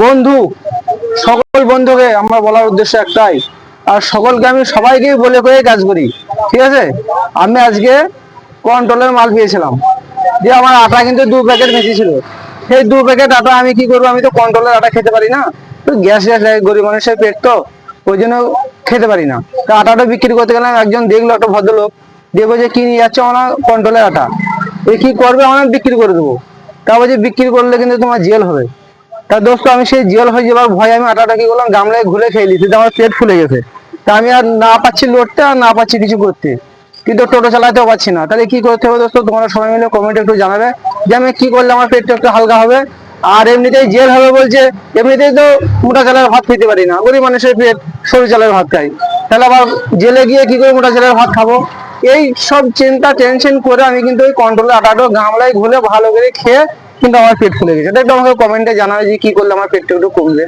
বন্ধু, সকল বন্ধুকে আমার বলার উদ্দেশ্য একটাই, আর সকলকে আমি সবাইকে বলে করে কাজ করি। ঠিক আছে, আমি আজকে কন্ট্রোলের মাল পেয়েছিলাম, যে আমার আটা কিন্তু 2 প্যাকেট বেশি ছিল। সেই 2 প্যাকেট আটা আমি কি করবো, আমি তো কন্ট্রোলের আটা খেতে পারি না, তো গ্যাস গ্যাস লাগে, গরিব মানুষের পেট তো, ওই জন্য খেতে পারি না। তো আটাটা বিক্রি করতে গেলাম, একজন দেখলো, একটা ভদ্রলোক দেখবো যে কি নিয়ে যাচ্ছে আমার কন্ট্রোলের আটা, এই কি করবে, আমার বিক্রি করে দেবো। তা বলছি বিক্রি করলে কিন্তু তোমার জেল হবে। তা দোস্ত, আমি সেই জেল হয়ে যাবার ভয় আমি আটাটা কি করলাম, গামলায় ঘুরে খেয়ে নিচ্ছি, আমার পেট ফুলে গেছে। তা আমি আর না পাচ্ছি লড়তে, আর না পাচ্ছি কিছু করতে, কিন্তু টোটো চালাতেও পারছি না। তাহলে কি করতে হবে দোস্ত, তোমরা সবাই মিলে কমেন্টে একটু জানাবে যে আমি কি করলে আমার পেটটা একটু হালকা হবে। আর এমনিতেই জেল হবে বলছে, এমনিতেই তো মোটা চালের ভাত খেতে পারি না, গরিব মানুষের পেট সরু চালের ভাত খাই, তাহলে আবার জেলে গিয়ে কি করে মোটা চালের ভাত খাবো? এই সব চিন্তা টেনশন করে আমি কিন্তু ওই কন্ট্রোলে আটাটা গামলায় ঘুরে ভালো করে খেয়ে কিন্তু আমার পেট ফুলে গেছে। এটা একটু আমাকে কমেন্টে জানাবে যে কি করলে আমার পেটটা একটু কমবে।